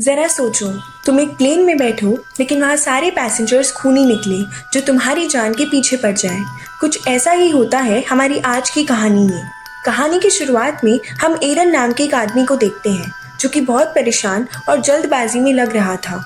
जरा सोचो, तुम एक प्लेन में बैठो लेकिन वहाँ सारे पैसेंजर्स खूनी निकले जो तुम्हारी जान के पीछे पड़ जाए। कुछ ऐसा ही होता है हमारी आज की कहानी में। कहानी की शुरुआत में हम एरन नाम के एक आदमी को देखते हैं जो कि बहुत परेशान और जल्दबाजी में लग रहा था।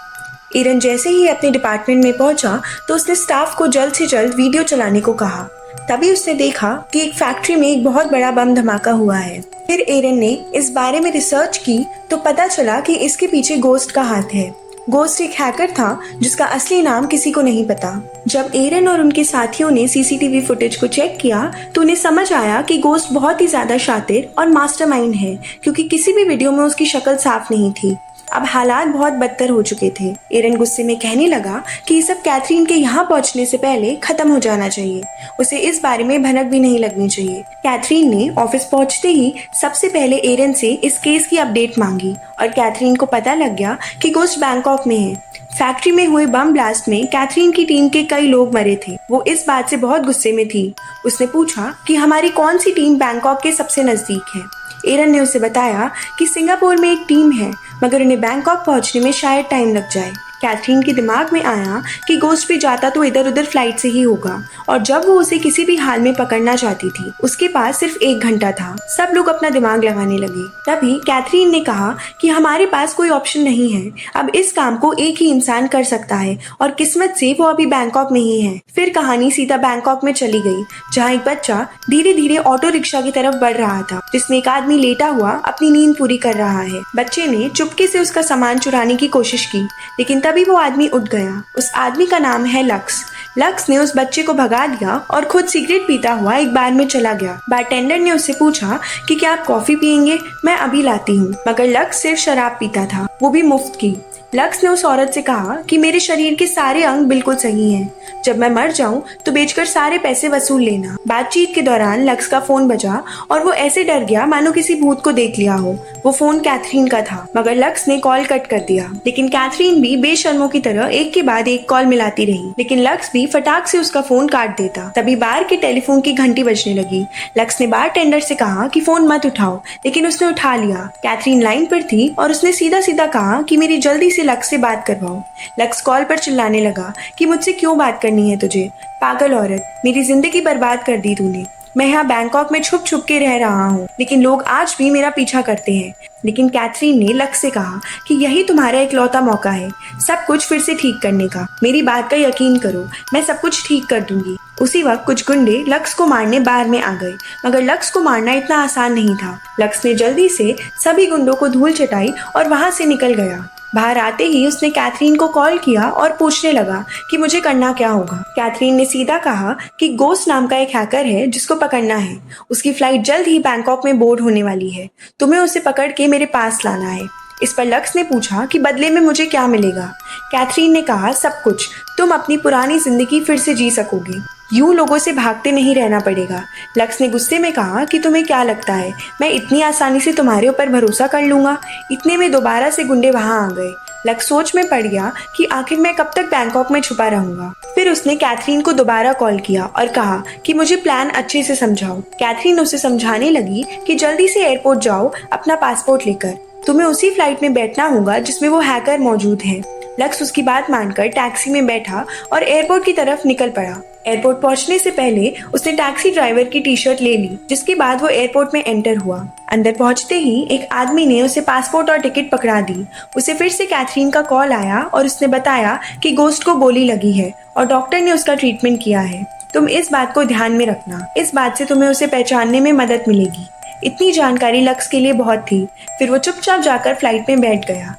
एरन जैसे ही अपने डिपार्टमेंट में पहुंचा तो उसने स्टाफ को जल्द से जल्द वीडियो चलाने को कहा। तभी उसने देखा कि एक फैक्ट्री में एक बहुत बड़ा बम धमाका हुआ है। फिर एरन ने इस बारे में रिसर्च की तो पता चला कि इसके पीछे गोस्ट का हाथ है। गोस्ट एक हैकर था जिसका असली नाम किसी को नहीं पता। जब एरन और उनके साथियों ने सीसीटीवी फुटेज को चेक किया तो उन्हें समझ आया कि गोस्ट बहुत ही ज्यादा शातिर और मास्टरमाइंड है, क्योंकि किसी भी वीडियो में उसकी शक्ल साफ नहीं थी। अब हालात बहुत बदतर हो चुके थे। एरन गुस्से में कहने लगा कि ये सब कैथरीन के यहाँ पहुँचने से पहले खत्म हो जाना चाहिए। उसे इस बारे में भनक भी नहीं लगनी चाहिए। कैथरीन ने ऑफिस पहुँचते ही सबसे पहले एरन से इस केस की अपडेट मांगी और कैथरीन को पता लग गया कि गोस्ट बैंकॉक में है। फैक्ट्री में हुए बम ब्लास्ट में कैथरीन की टीम के कई लोग मरे थे। वो इस बात से बहुत गुस्से में थी। उसने पूछा कि हमारी कौन सी टीम बैंकॉक के सबसे नजदीक है। एरन ने उसे बताया कि सिंगापुर में एक टीम है, मगर उन्हें बैंकॉक पहुंचने में शायद टाइम लग जाए। कैथरीन के दिमाग में आया कि गोस्ट भी जाता तो इधर उधर फ्लाइट से ही होगा, और जब वो उसे किसी भी हाल में पकड़ना चाहती थी उसके पास सिर्फ 1 घंटा था। सब लोग अपना दिमाग लगाने लगे। तभी कैथरीन ने कहा कि हमारे पास कोई ऑप्शन नहीं है, अब इस काम को एक ही इंसान कर सकता है और किस्मत से वो अभी बैंकॉक में ही है। फिर कहानी सीधा बैंकॉक में चली गई, जहाँ एक बच्चा धीरे धीरे ऑटो रिक्शा की तरफ बढ़ रहा था, जिसमें एक आदमी लेटा हुआ अपनी नींद पूरी कर रहा है। बच्चे ने चुपके से उसका सामान चुराने की कोशिश की, लेकिन तभी वो आदमी उठ गया। उस आदमी का नाम है लक्स। लक्स ने उस बच्चे को भगा दिया और खुद सिगरेट पीता हुआ एक बार में चला गया। बारटेंडर ने उससे पूछा कि क्या आप कॉफी पियेंगे? मैं अभी लाती हूँ। मगर लक्स सिर्फ शराब पीता था, वो भी मुफ्त की। लक्स ने उस औरत से कहा कि मेरे शरीर के सारे अंग बिल्कुल सही हैं। जब मैं मर जाऊं तो बेचकर सारे पैसे वसूल लेना। बातचीत के दौरान लक्स का फोन बजा और वो ऐसे डर गया मानो किसी भूत को देख लिया हो। वो फोन कैथरीन का था, मगर लक्स ने कॉल कट कर दिया। लेकिन कैथरीन भी बेशर्मों की तरह एक के बाद एक कॉल मिलाती रही, लेकिन लक्स भी फटाक से उसका फोन काट देता। तभी बार के टेलीफोन की घंटी बजने लगी। लक्स ने बारटेंडर से कहा कि फोन मत उठाओ, लेकिन उसने उठा लिया। कैथरीन लाइन पर थी और उसने सीधा सीधा कहा कि मेरी जल्दी से लक्स से बात करवाओ। लक्स कॉल पर चिल्लाने लगा कि मुझसे क्यों बात करनी है तुझे? पागल औरत, मेरी जिंदगी बर्बाद कर दी तूने। मैं यहाँ बैंकॉक में छुप छुप के रह रहा हूँ, लेकिन लोग आज भी मेरा पीछा करते हैं। लेकिन कैथरीन ने लक्स से कहा कि यही तुम्हारा इकलौता मौका है सब कुछ फिर से ठीक करने का। मेरी बात का यकीन करो, मैं सब कुछ ठीक कर दूंगी। उसी वक्त कुछ गुंडे लक्स को मारने बार में आ गए, मगर लक्स को मारना इतना आसान नहीं था। लक्स ने जल्दी से सभी गुंडों को धूल चटाई और वहां से निकल गया। बाहर आते ही उसने कैथरीन को कॉल किया और पूछने लगा कि मुझे करना क्या होगा। कैथरीन ने सीधा कहा कि गोस्ट नाम का एक हैकर है जिसको पकड़ना है। उसकी फ्लाइट जल्द ही बैंकॉक में बोर्ड होने वाली है। तुम्हें उसे पकड़ के मेरे पास लाना है। इस पर लक्स ने पूछा कि बदले में मुझे क्या मिलेगा। कैथरीन ने कहा सब कुछ, तुम अपनी पुरानी जिंदगी फिर से जी सकोगे। यूं लोगों से भागते नहीं रहना पड़ेगा। लक्स ने गुस्से में कहा कि तुम्हें क्या लगता है मैं इतनी आसानी से तुम्हारे ऊपर भरोसा कर लूंगा? इतने में दोबारा से गुंडे वहां आ गए। लक्स सोच में पड़ गया कि आखिर मैं कब तक बैंकॉक में छुपा रहूंगा। फिर उसने कैथरीन को दोबारा कॉल किया और कहा कि मुझे प्लान अच्छे से समझाओ। कैथरीन उसे समझाने लगी कि जल्दी से एयरपोर्ट जाओ अपना पासपोर्ट लेकर। तुम्हें उसी फ्लाइट में बैठना होगा जिसमें वो हैकर मौजूद है। लक्स उसकी बात मानकर टैक्सी में बैठा और एयरपोर्ट की तरफ निकल पड़ा। एयरपोर्ट पहुंचने से पहले उसने टैक्सी ड्राइवर की टी-शर्ट ले ली, जिसके बाद वो एयरपोर्ट में एंटर हुआ। अंदर पहुंचते ही एक आदमी ने उसे पासपोर्ट और टिकट पकड़ा दी। उसे फिर से कैथरीन का कॉल आया और उसने बताया कि गोस्ट को गोली लगी है और डॉक्टर ने उसका ट्रीटमेंट किया है। तुम इस बात को ध्यान में रखना, इस बात से तुम्हें उसे पहचानने में मदद मिलेगी। इतनी जानकारी लक्स के लिए बहुत थी। फिर वो चुपचाप जाकर फ्लाइट में बैठ गया।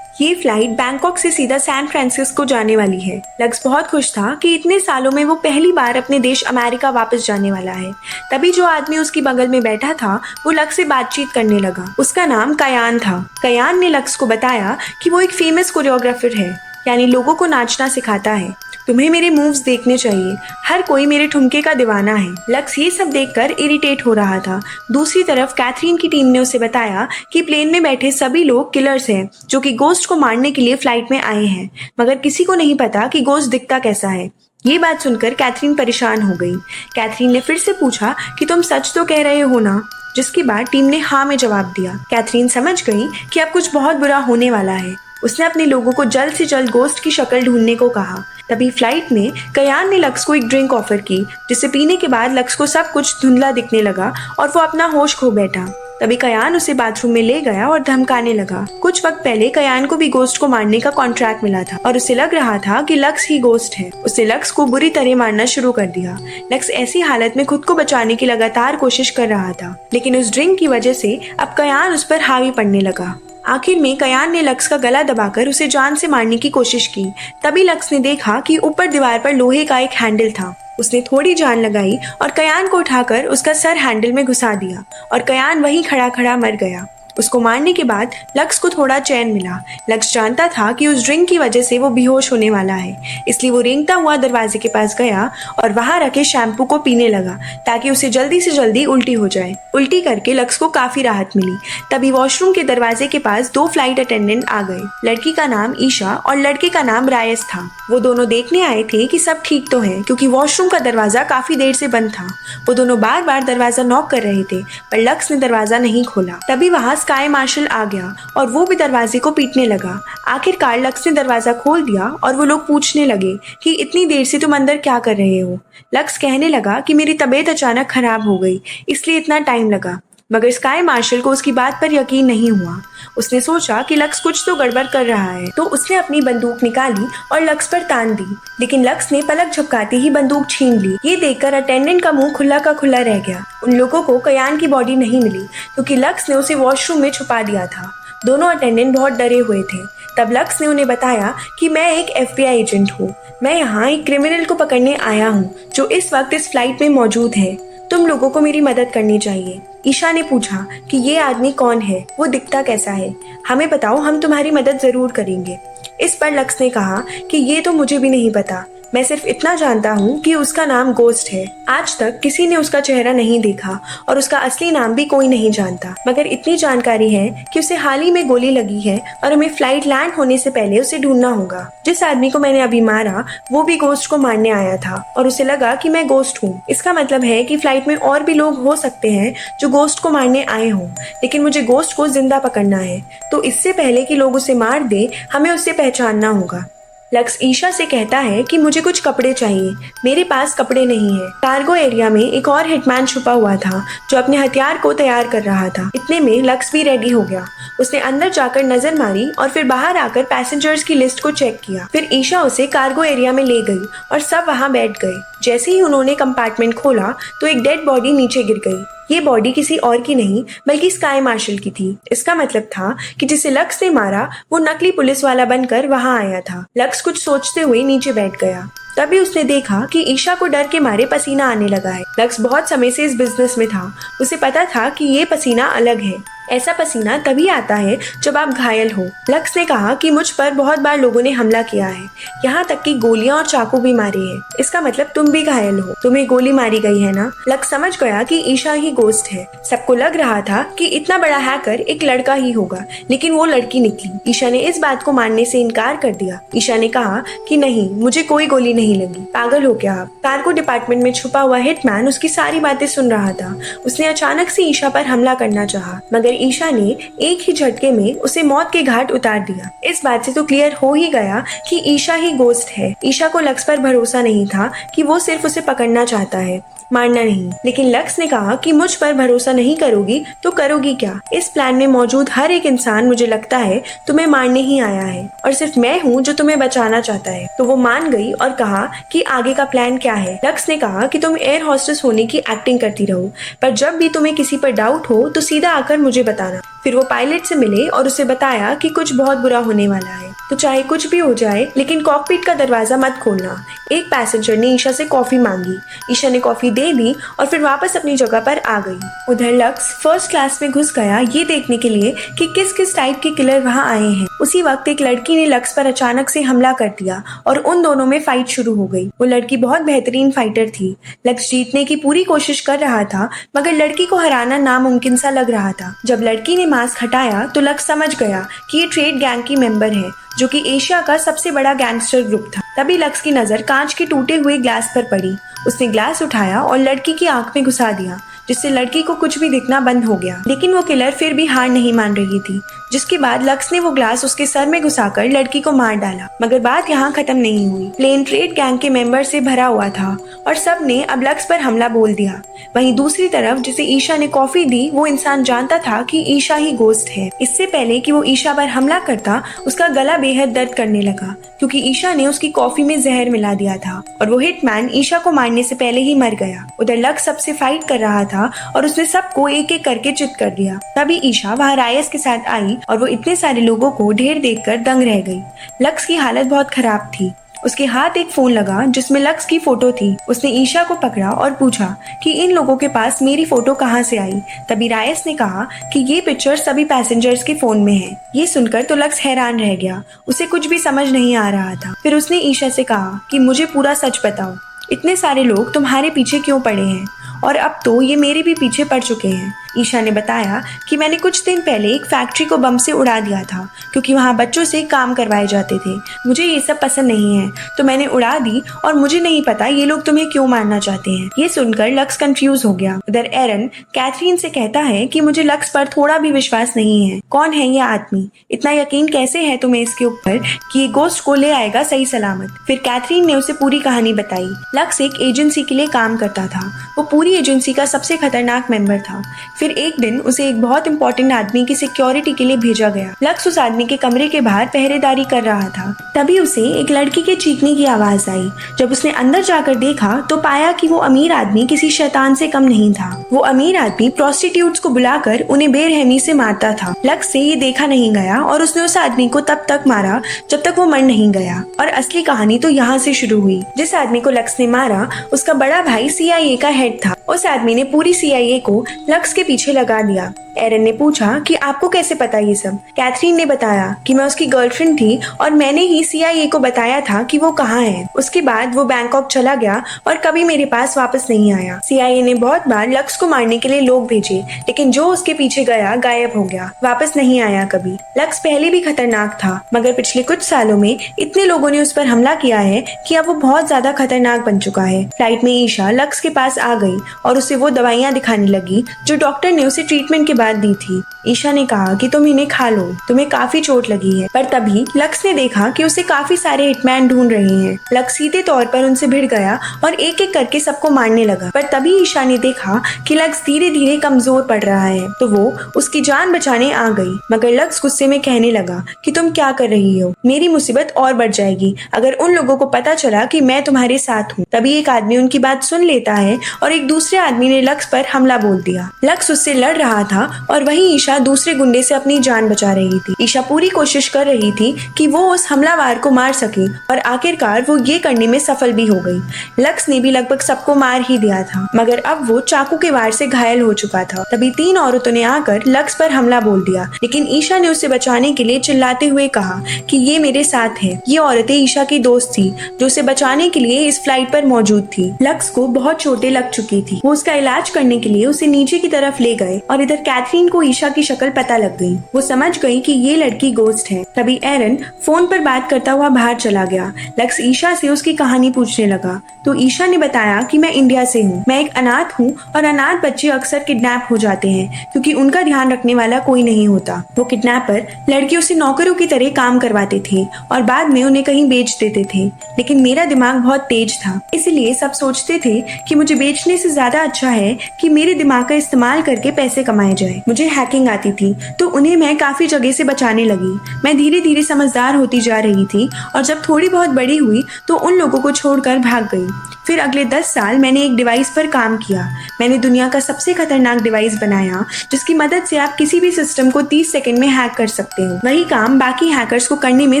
ये फ्लाइट बैंकॉक से सीधा सैन फ्रांसिस्को जाने वाली है। लक्स बहुत खुश था कि इतने सालों में वो पहली बार अपने देश अमेरिका वापस जाने वाला है। तभी जो आदमी उसकी बगल में बैठा था वो लक्स से बातचीत करने लगा। उसका नाम कयान था। कयान ने लक्स को बताया कि वो एक फेमस कोरियोग्राफर है, यानी लोगों को नाचना सिखाता है। तुम्हें मेरे मूव्स देखने चाहिए, हर कोई मेरे ठुमके का दीवाना है। लक्स ये सब देखकर इरिटेट हो रहा था। दूसरी तरफ कैथरीन की टीम ने उसे बताया कि प्लेन में बैठे सभी लोग किलर्स हैं जो कि गोस्ट को मारने के लिए फ्लाइट में आए हैं, मगर किसी को नहीं पता कि गोस्ट दिखता कैसा है। ये बात सुनकर कैथरीन परेशान हो गई। कैथरीन ने फिर से पूछा कि तुम सच तो कह रहे हो ना? जिसके बाद टीम ने हाँ में जवाब दिया। कैथरीन समझ गई कि अब कुछ बहुत बुरा होने वाला है। उसने अपने लोगों को जल्द से जल्द गोस्ट की शक्ल ढूंढने को कहा। तभी फ्लाइट में कयान ने लक्स को एक ड्रिंक ऑफर की, जिसे पीने के बाद लक्स को सब कुछ धुंधला दिखने लगा और वो अपना होश खो बैठा। तभी कयान उसे बाथरूम में ले गया और धमकाने लगा। कुछ वक्त पहले कयान को भी गोस्ट को मारने का कॉन्ट्रैक्ट मिला था और उसे लग रहा था कि लक्स ही गोस्ट है। उसने लक्स को बुरी तरह मारना शुरू कर दिया। लक्स ऐसी हालत में खुद को बचाने की लगातार कोशिश कर रहा था, लेकिन उस ड्रिंक की वजह से अब कयान उस पर हावी पड़ने लगा। आखिर में कयान ने लक्स का गला दबाकर उसे जान से मारने की कोशिश की। तभी लक्स ने देखा कि ऊपर दीवार पर लोहे का एक हैंडल था। उसने थोड़ी जान लगाई और कयान को उठाकर उसका सर हैंडल में घुसा दिया और कयान वहीं खड़ा खड़ा मर गया। उसको मारने के बाद लक्स को थोड़ा चैन मिला। लक्स जानता था कि उस ड्रिंक की वजह से वो बेहोश होने वाला है, इसलिए वो रेंगता हुआ दरवाजे के पास गया और वहां रखे शैम्पू को पीने लगा ताकि उसे जल्दी से जल्दी उल्टी हो जाए। उल्टी करके लक्स को काफी राहत मिली। तभी वॉशरूम के दरवाजे के पास 2 फ्लाइट अटेंडेंट आ गए। लड़की का नाम ईशा और लड़के का नाम रायस था। वो दोनों देखने आए थे कि सब ठीक तो है, क्योंकि वॉशरूम का दरवाजा काफी देर से बंद था। वो दोनों बार बार दरवाजा नॉक कर रहे थे, पर लक्स ने दरवाजा नहीं खोला। तभी वहां स्काई मार्शल आ गया और वो भी दरवाजे को पीटने लगा। आखिरकार लक्स ने दरवाजा खोल दिया और वो लोग पूछने लगे कि इतनी देर से तुम अंदर क्या कर रहे हो। लक्स कहने लगा कि मेरी तबीयत अचानक खराब हो गई, इसलिए इतना टाइम लगा। मगर स्काई मार्शल को उसकी बात पर यकीन नहीं हुआ। उसने सोचा कि लक्स कुछ तो गड़बड़ कर रहा है, तो उसने अपनी बंदूक निकाली और लक्स पर तान दी, लेकिन लक्स ने पलक झपकाते ही बंदूक छीन ली। ये देखकर अटेंडेंट का मुंह खुला का खुला रह गया। उन लोगों को कयान की बॉडी नहीं मिली, क्योंकि लक्स ने उसे वॉशरूम में छुपा दिया था। दोनों अटेंडेंट बहुत डरे हुए थे। तब लक्स ने उन्हें बताया कि मैं एक FBI एजेंट हूँ। मैं यहाँ एक क्रिमिनल को पकड़ने आया हूँ जो इस वक्त इस फ्लाइट में मौजूद है। तुम लोगों को मेरी मदद करनी चाहिए। ईशा ने पूछा कि ये आदमी कौन है, वो दिखता कैसा है, हमें बताओ, हम तुम्हारी मदद जरूर करेंगे। इस पर लक्स ने कहा कि ये तो मुझे भी नहीं पता, मैं सिर्फ इतना जानता हूँ कि उसका नाम गोस्ट है। आज तक किसी ने उसका चेहरा नहीं देखा और उसका असली नाम भी कोई नहीं जानता, मगर इतनी जानकारी है कि उसे हाल ही में गोली लगी है और हमें फ्लाइट लैंड होने से पहले उसे ढूंढना होगा। जिस आदमी को मैंने अभी मारा वो भी गोस्ट को मारने आया था और उसे लगा कि मैं गोस्ट हूँ। इसका मतलब है कि फ्लाइट में और भी लोग हो सकते हैं जो गोस्ट को मारने आए हों, लेकिन मुझे गोस्ट को जिंदा पकड़ना है, तो इससे पहले कि लोग उसे मार दे हमें उसे पहचानना होगा। लक्स ईशा से कहता है कि मुझे कुछ कपड़े चाहिए, मेरे पास कपड़े नहीं है। कार्गो एरिया में एक और हिटमैन छुपा हुआ था जो अपने हथियार को तैयार कर रहा था। इतने में लक्स भी रेडी हो गया। उसने अंदर जाकर नजर मारी और फिर बाहर आकर पैसेंजर्स की लिस्ट को चेक किया। फिर ईशा उसे कार्गो एरिया में ले गई और सब वहाँ बैठ गए। जैसे ही उन्होंने कंपार्टमेंट खोला तो एक डेड बॉडी नीचे गिर गई। ये बॉडी किसी और की नहीं बल्कि स्काई मार्शल की थी। इसका मतलब था कि जिसे लक्स ने मारा वो नकली पुलिस वाला बनकर वहां आया था। लक्स कुछ सोचते हुए नीचे बैठ गया। तभी उसने देखा कि ईशा को डर के मारे पसीना आने लगा है। लक्स बहुत समय से इस बिजनेस में था, उसे पता था कि ये पसीना अलग है। ऐसा पसीना तभी आता है जब आप घायल हो। लक्स ने कहा कि मुझ पर बहुत बार लोगों ने हमला किया है, यहाँ तक कि गोलियां और चाकू भी मारे हैं। इसका मतलब तुम भी घायल हो, तुम्हें गोली मारी गई है ना। लक्स समझ गया कि ईशा ही गोस्ट है। सबको लग रहा था कि इतना बड़ा हैकर एक लड़का ही होगा, लेकिन वो लड़की निकली। ईशा ने इस बात को मानने से इनकार कर दिया। ईशा ने कहा कि नहीं, मुझे कोई गोली नहीं लगी, पागल हो क्या आप। कार्गो डिपार्टमेंट में छुपा हुआ हिटमैन उसकी सारी बातें सुन रहा था। उसने अचानक से ईशा पर हमला करना चाहा, मगर ईशा ने एक ही झटके में उसे मौत के घाट उतार दिया। इस बात से तो क्लियर हो ही गया कि ईशा ही गोस्ट है। ईशा को लक्स पर भरोसा नहीं था कि वो सिर्फ उसे पकड़ना चाहता है, मारना नहीं। लेकिन लक्स ने कहा कि मुझ पर भरोसा नहीं करोगी तो करोगी क्या। इस प्लान में मौजूद हर एक इंसान मुझे लगता है तुम्हें मारने ही आया है और सिर्फ मैं हूँ जो तुम्हें बचाना चाहता है। तो वो मान गई और कहा कि आगे का प्लान क्या है। लक्स ने कहा कि तुम एयर होस्टेस होने की एक्टिंग करती रहो, पर जब भी तुम्हें किसी पर डाउट हो तो सीधा आकर मुझे बताना। फिर वो पायलट से मिले और उसे बताया कि कुछ बहुत बुरा होने वाला है, तो चाहे कुछ भी हो जाए लेकिन कॉकपिट का दरवाजा मत खोलना। एक पैसेंजर ने ईशा से कॉफी मांगी। ईशा ने कॉफी दे दी और फिर वापस अपनी जगह पर आ गई। उधर लक्स फर्स्ट क्लास में घुस गया ये देखने के लिए कि किस किस टाइप के किलर वहाँ आए हैं। उसी वक्त एक लड़की ने लक्स पर अचानक से हमला कर दिया और उन दोनों में फाइट शुरू हो गई। वो लड़की बहुत बेहतरीन फाइटर थी। लक्स जीतने की पूरी कोशिश कर रहा था, मगर लड़की को हराना नामुमकिन सा लग रहा था। जब लड़की ने मास्क हटाया तो लक्स समझ गया कि ये ट्रेड गैंग की मेंबर है, जो कि एशिया का सबसे बड़ा गैंगस्टर ग्रुप था। तभी लक्स की नजर कांच के टूटे हुए ग्लास पर पड़ी। उसने ग्लास उठाया और लड़की की आंख में घुसा दिया। जिससे लड़की को कुछ भी दिखना बंद हो गया। लेकिन वो किलर फिर भी हार नहीं मान रही थी, जिसके बाद लक्स ने वो ग्लास उसके सर में घुसाकर लड़की को मार डाला। मगर बात यहाँ खत्म नहीं हुई। प्लेन ट्रेड गैंग के मेंबर से भरा हुआ था और सब ने अब लक्स पर हमला बोल दिया। वहीं दूसरी तरफ जिसे ईशा ने कॉफी दी, वो इंसान जानता था कि ईशा ही गोस्ट है। इससे पहले कि वो ईशा पर हमला करता, उसका गला बेहद दर्द करने लगा क्योंकि ईशा ने उसकी कॉफी में जहर मिला दिया था और वो हिटमैन ईशा को मारने से पहले ही मर गया। उधर लक्स सबसे फाइट कर रहा था और उसने सबको एक एक करके चित कर दिया। तभी ईशा वहाँ रायस के साथ आई और वो इतने सारे लोगों को ढेर देखकर दंग रह गई। लक्स की हालत बहुत खराब थी। उसके हाथ एक फोन लगा जिसमें लक्स की फोटो थी। उसने ईशा को पकड़ा और पूछा कि इन लोगों के पास मेरी फोटो कहाँ से आई। तभी रायस ने कहा कि ये पिक्चर सभी पैसेंजर्स के फोन में है। ये सुनकर तो लक्स हैरान रह गया, उसे कुछ भी समझ नहीं आ रहा था। फिर उसने ईशा से कहा कि मुझे पूरा सच बताओ, इतने सारे लोग तुम्हारे पीछे क्यों पड़े हैं और अब तो ये मेरे भी पीछे पड़ चुके हैं। ईशा ने बताया कि मैंने कुछ दिन पहले एक फैक्ट्री को बम से उड़ा दिया था क्योंकि वहाँ बच्चों से काम करवाए जाते थे। मुझे ये सब पसंद नहीं है तो मैंने उड़ा दी और मुझे नहीं पता ये लोग तुम्हें क्यों मारना चाहते हैं। ये सुनकर लक्स कंफ्यूज हो गया। उधर एरन कैथरीन से कहता है कि मुझे लक्स पर थोड़ा भी विश्वास नहीं है। कौन है ये आदमी? इतना यकीन कैसे है तुम्हें इसके ऊपर कि ये गोस्ट को ले आएगा सही सलामत? फिर कैथरीन ने उसे पूरी कहानी बताई। लक्स एक एजेंसी के लिए काम करता था। वो पूरी एजेंसी का सबसे खतरनाक मेंबर था। फिर एक दिन उसे एक बहुत इंपॉर्टेंट आदमी की सिक्योरिटी के लिए भेजा गया। लक्स उस आदमी के कमरे के बाहर पहरेदारी कर रहा था। तभी उसे एक लड़की के चीखने की आवाज आई। जब उसने अंदर जाकर देखा तो पाया कि वो अमीर आदमी किसी शैतान से कम नहीं था। वो अमीर आदमी प्रोस्टिट्यूट्स को बुलाकर उन्हें बेरहमी से मारता था। लक्स से ये देखा नहीं गया और उसने उस आदमी को तब तक मारा जब तक वो मर नहीं गया। और असली कहानी तो यहाँ से शुरू हुई। जिस आदमी को लक्स ने मारा उसका बड़ा भाई CIA का हेड था। उस आदमी ने पूरी CIA को लक्स के पीछे लगा दिया। एरन ने पूछा कि आपको कैसे पता ये सब? कैथरीन ने बताया कि मैं उसकी गर्लफ्रेंड थी और मैंने ही CIA को बताया था कि वो कहाँ है। उसके बाद वो बैंकॉक चला गया और कभी मेरे पास वापस नहीं आया। CIA ने बहुत बार लक्स को मारने के लिए लोग भेजे, लेकिन जो उसके पीछे गया गायब हो गया, वापस नहीं आया कभी। लक्स पहले भी खतरनाक था, मगर पिछले कुछ सालों में इतने लोगों ने उस पर हमला किया है कि अब वो बहुत ज्यादा खतरनाक बन चुका है। फ्लाइट में ईशा लक्स के पास आ गई और उसे वो दवाइयाँ दिखाने लगी जो डॉक्टर ने उसे ट्रीटमेंट के बाद दी थी। ईशा ने कहा कि तुम इन्हें खा लो, तुम्हें काफी चोट लगी है। पर तभी लक्स ने देखा कि उसे काफी सारे हिटमैन ढूंढ रहे हैं। लक्स सीधे तौर पर उनसे भिड़ गया और एक एक करके सबको मारने लगा। पर तभी ईशा ने देखा कि लक्स धीरे धीरे कमजोर पड़ रहा है तो वो उसकी जान बचाने आ गई। मगर लक्स गुस्से में कहने लगा कि तुम क्या कर रही हो? मेरी मुसीबत और बढ़ जाएगी अगर उन लोगों को पता चला कि मैं तुम्हारे साथ हूँ। तभी एक आदमी उनकी बात सुन लेता है और एक दूसरे आदमी ने लक्स पर हमला बोल दिया। लक्स उससे लड़ रहा था और वहीं ईशा दूसरे गुंडे से अपनी जान बचा रही थी। ईशा पूरी कोशिश कर रही थी कि वो उस हमलावर को मार सके और आखिरकार वो ये करने में सफल भी हो गई। लक्स ने भी लगभग सबको मार ही दिया था, मगर अब वो चाकू के वार से घायल हो चुका था। तभी 3 औरतों ने आकर लक्स पर हमला बोल दिया, लेकिन ईशा ने उसे बचाने के लिए चिल्लाते हुए कहा कि ये मेरे साथ है। ये औरतें ईशा की दोस्त थी जो उसे बचाने के लिए इस फ्लाइट पर मौजूद थी। लक्स को बहुत चोटें लग चुकी थी। वो उसका इलाज करने के लिए उसे नीचे की तरफ ले गए और इधर कैथरीन को ईशा की शक्ल पता लग गई। वो समझ गई कि ये लड़की गोस्ट है। तभी एरन फोन पर बात करता हुआ बाहर चला गया। लक्स ईशा से उसकी कहानी पूछने लगा तो ईशा ने बताया कि मैं इंडिया से हूँ, मैं एक अनाथ हूँ और अनाथ बच्चे अक्सर किडनैप हो जाते हैं क्योंकि उनका ध्यान रखने वाला कोई नहीं होता। वो किडनैपर लड़कियों से नौकरों की तरह काम करवाते थे और बाद में उन्हें कहीं बेच देते थे। लेकिन मेरा दिमाग बहुत तेज था, इसलिए सब सोचते थे कि मुझे बेचने से ज्यादा अच्छा है कि मेरे दिमाग का इस्तेमाल करके पैसे कमाए जाए। मुझे हैकिंग आती थी तो उन्हें मैं काफी जगह से बचाने लगी। मैं धीरे धीरे समझदार होती जा रही थी और जब थोड़ी बहुत बड़ी हुई तो उन लोगों को छोड़कर भाग गई। फिर अगले 10 साल मैंने एक डिवाइस पर काम किया। मैंने दुनिया का सबसे खतरनाक डिवाइस बनाया जिसकी मदद से आप किसी भी सिस्टम को 30 सेकंड में हैक कर सकते हो। वही काम बाकी हैकर्स को करने में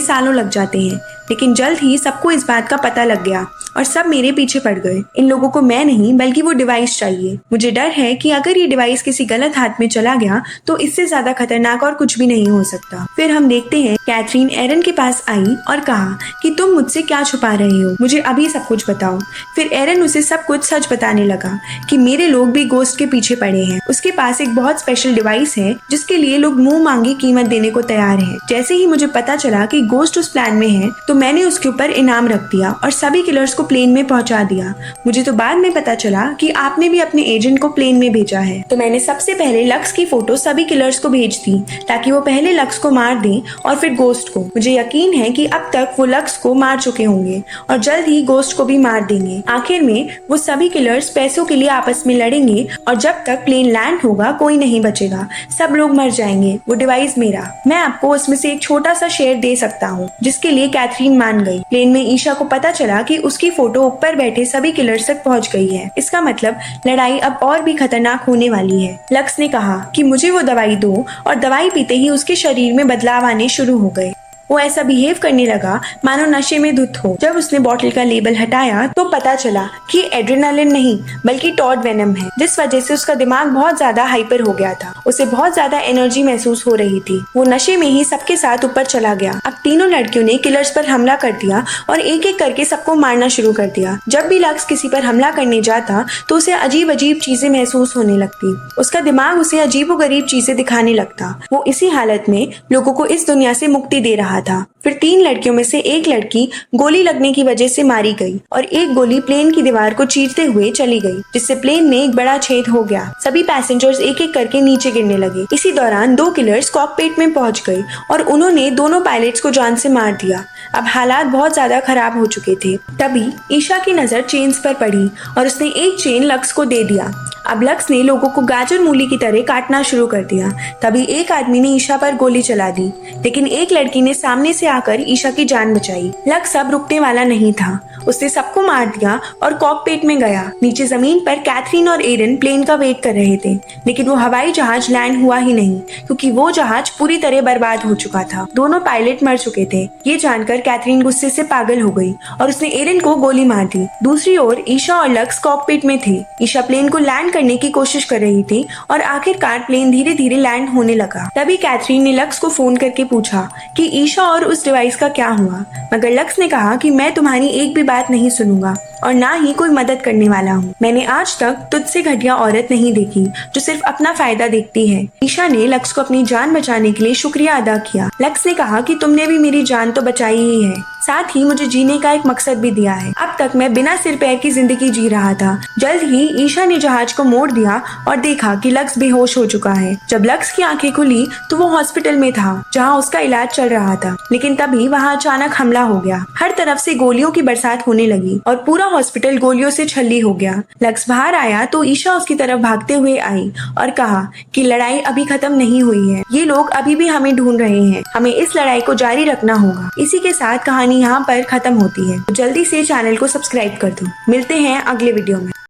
सालों लग जाते हैं। लेकिन जल्द ही सबको इस बात का पता लग गया और सब मेरे पीछे पड़ गए। इन लोगों को मैं नहीं बल्कि वो डिवाइस चाहिए। मुझे डर है कि अगर ये डिवाइस किसी गलत हाथ में चला गया तो इससे ज्यादा खतरनाक और कुछ भी नहीं हो सकता। फिर हम देखते हैं कैथरीन एरन के पास आई और कहा कि तुम मुझसे क्या छुपा रही हो, मुझे अभी सब कुछ बताओ। फिर एरन उसे सब कुछ सच बताने लगा कि मेरे लोग भी गोस्ट के पीछे पड़े हैं। उसके पास एक बहुत स्पेशल डिवाइस है जिसके लिए लोग मुंह मांगी कीमत देने को तैयार हैं। जैसे ही मुझे पता चला कि गोस्ट उस प्लान में है तो मैंने उसके ऊपर इनाम रख दिया और सभी किलर्स को प्लेन में पहुंचा दिया। मुझे तो बाद में पता चला कि आपने भी अपने एजेंट को प्लेन में भेजा है। तो मैंने सबसे पहले लक्स की फोटो सभी किलर्स को भेज दी ताकि वो पहले लक्स को मार दें और फिर गोस्ट को। मुझे यकीन है कि अब तक वो लक्स को मार चुके होंगे और जल्द ही गोस्ट को भी मार देंगे। आखिर में वो सभी किलर्स पैसों के लिए आपस में लड़ेंगे और जब तक प्लेन लैंड होगा कोई नहीं बचेगा, सब लोग मर जाएंगे। वो डिवाइस मेरा, मैं आपको उसमें से एक छोटा सा शेयर दे सकता हूँ, जिसके लिए कैथरीन मान गई। प्लेन में ईशा को पता चला कि उसकी फोटो ऊपर बैठे सभी किलर्स तक पहुंच गई है। इसका मतलब लड़ाई अब और भी खतरनाक होने वाली है। लक्स ने कहा कि मुझे वो दवाई दो और दवाई पीते ही उसके शरीर में बदलाव आने शुरू हो गए। वो ऐसा बिहेव करने लगा मानो नशे में धुत हो। जब उसने बॉटल का लेबल हटाया तो पता चला कि एड्रेनालिन नहीं बल्कि टॉड वेनम है, जिस वजह से उसका दिमाग बहुत ज्यादा हाइपर हो गया था। उसे बहुत ज्यादा एनर्जी महसूस हो रही थी। वो नशे में ही सबके साथ ऊपर चला गया। अब तीनों लड़कियों ने किलर्स पर हमला कर दिया और एक एक करके सबको मारना शुरू कर दिया। जब भी लक्स किसी पर हमला करने जाता तो उसे अजीब अजीब चीजें महसूस होने लगती। उसका दिमाग उसे अजीबोगरीब चीजें दिखाने लगता। वो इसी हालत में लोगों को इस दुनिया से मुक्ति दे रहा था। फिर 3 लड़कियों में से एक लड़की गोली लगने की वजह से मारी गई और एक गोली प्लेन की दीवार को चीरते हुए चली गई, जिससे प्लेन में एक बड़ा छेद हो गया। सभी पैसेंजर्स एक एक करके नीचे गिरने लगे। इसी दौरान 2 किलर्स कॉकपिट में पहुंच गए और उन्होंने दोनों पायलट्स को जान से मार दिया। अब हालात बहुत ज्यादा खराब हो चुके थे। तभी ईशा की नजर चेन्स पर पड़ी और उसने एक चेन लक्स को दे दिया। अब लक्स ने लोगों को गाजर मूली की तरह काटना शुरू कर दिया। तभी एक आदमी ने ईशा पर गोली चला दी, लेकिन एक लड़की ने सामने से आकर ईशा की जान बचाई। लक्स अब रुकने वाला नहीं था। उसने सबको मार दिया और कॉकपिट में गया। नीचे जमीन पर कैथरीन और एरन प्लेन का वेट कर रहे थे, लेकिन वो हवाई जहाज लैंड हुआ ही नहीं क्योंकि वो जहाज पूरी तरह बर्बाद हो चुका था। दोनों पायलट मर चुके थे। ये जानकर कैथरीन गुस्से से पागल हो गई और उसने एरन को गोली मार दी। दूसरी ओर ईशा और लक्स कॉकपिट में थे। ईशा प्लेन को लैंड करने की कोशिश कर रही थी और आखिरकार प्लेन धीरे धीरे लैंड होने लगा। तभी कैथरीन ने लक्स को फोन करके पूछा कि ईशा और उस डिवाइस का क्या हुआ, मगर लक्स ने कहा कि मैं तुम्हारी एक भी बात नहीं सुनूंगा और ना ही कोई मदद करने वाला हूँ। मैंने आज तक तुझसे घटिया औरत नहीं देखी जो सिर्फ अपना फायदा देखती है। ईशा ने लक्स को अपनी जान बचाने के लिए शुक्रिया अदा किया। लक्स ने कहा कि तुमने भी मेरी जान तो बचाई ही है, साथ ही मुझे जीने का एक मकसद भी दिया है। अब तक मैं बिना सिर पैर की जिंदगी जी रहा था। जल्द ही ईशा ने जहाज को मोड़ दिया और देखा कि लक्स बेहोश हो चुका है। जब लक्स की आंखें खुली तो वो हॉस्पिटल में था जहाँ उसका इलाज चल रहा था, लेकिन तभी वहाँ अचानक हमला हो गया। हर तरफ से गोलियों की बरसात होने लगी और पूरा हॉस्पिटल गोलियों से छल्ली हो गया। लक्स बाहर आया तो ईशा उसकी तरफ भागते हुए आई और कहा कि लड़ाई अभी खत्म नहीं हुई है, ये लोग अभी भी हमें ढूंढ रहे हैं, हमें इस लड़ाई को जारी रखना होगा। इसी के साथ कहानी यहाँ पर खत्म होती है। जल्दी से चैनल को सब्सक्राइब कर दो। मिलते हैं अगले वीडियो में।